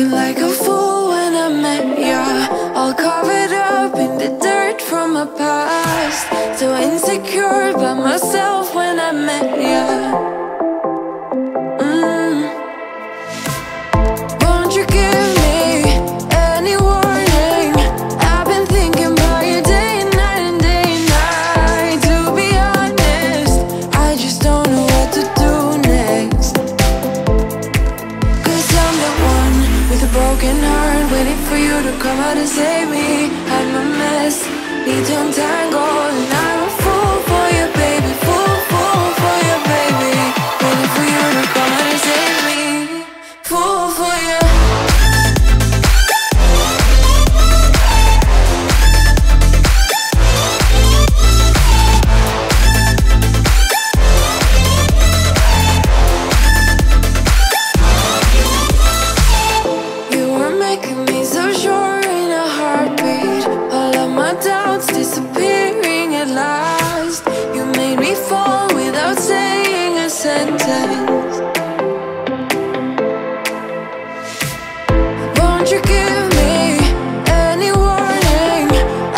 looking like a fool when I met ya, all covered up in the dirt from my past. So insecure by myself when I met ya. Won't you give me any warning? I've been thinking about you day and night and day and night. To be honest, I just don't know what to do next. Cause I'm the one with a broken heart, waiting for you to come out and save me. I'm a mess, need to untangle, and I'm a fool for you, baby. Fool for you, baby. Waiting for you to come out and save me. Fool for you. You were making me so sure in a heartbeat. All of my doubts disappearing at last. You made me fall without saying a sentence. Won't you give me any warning?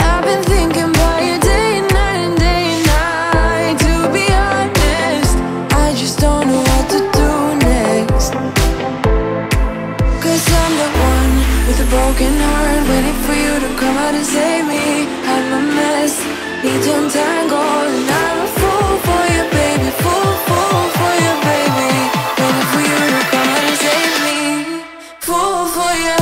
I've been thinking about you day and night and day and night. To be honest, I just don't know what to do next. Cause I'm the one with a broken heart, waiting for you to come out and save me. I'm a mess, need to untangle, and I'm a fool for you, baby. Fool for you, baby. Waiting for you to come out and save me. Fool for you.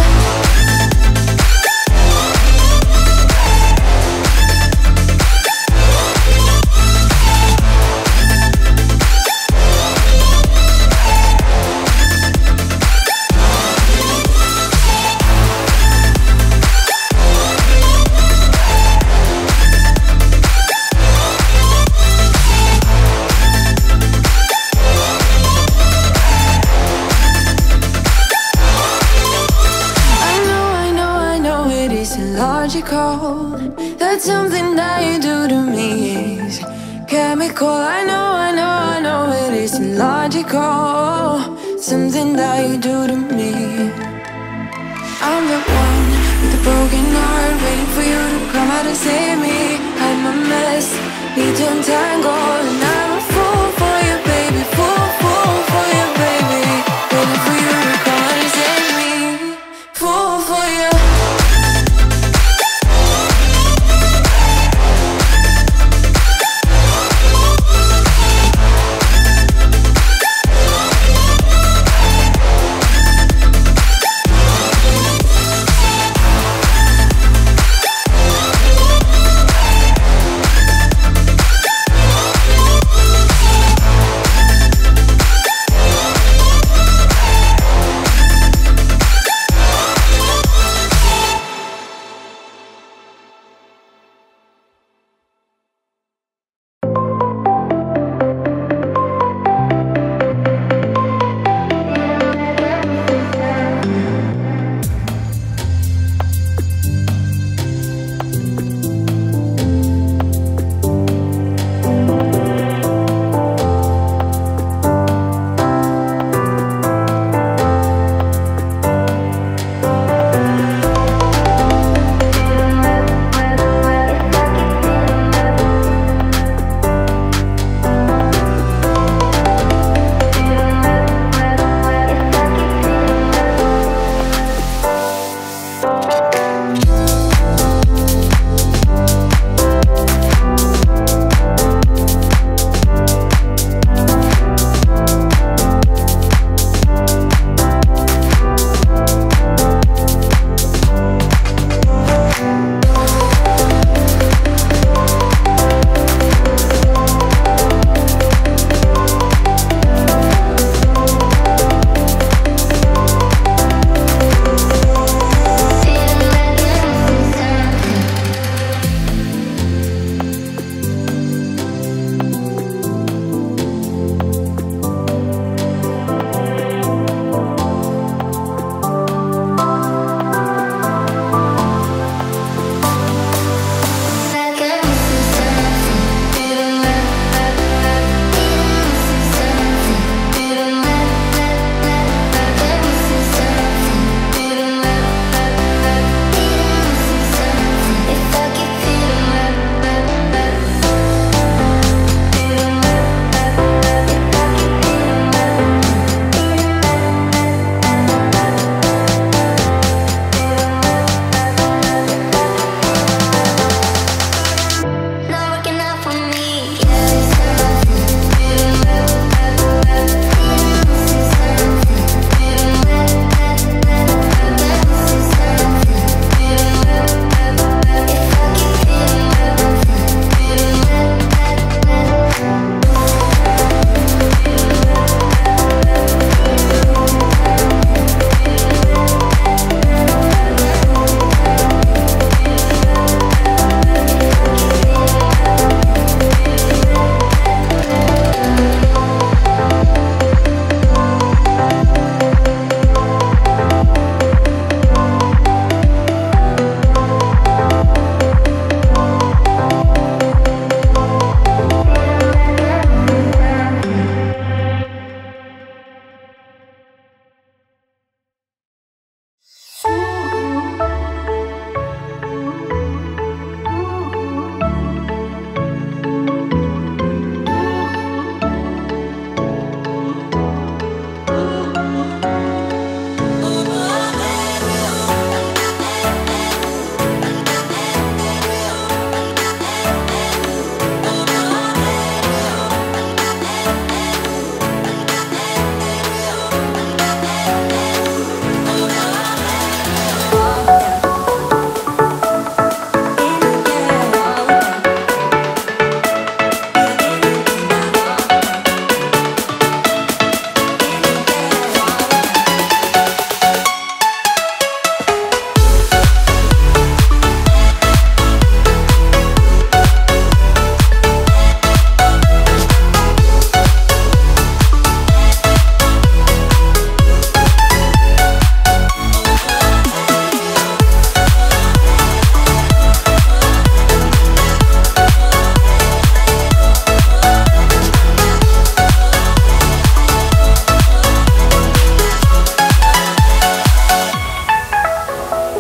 Illogical, that something that you do to me is chemical. I know it is illogical, something that you do to me. I'm the one with a broken heart, waiting for you to come out and save me.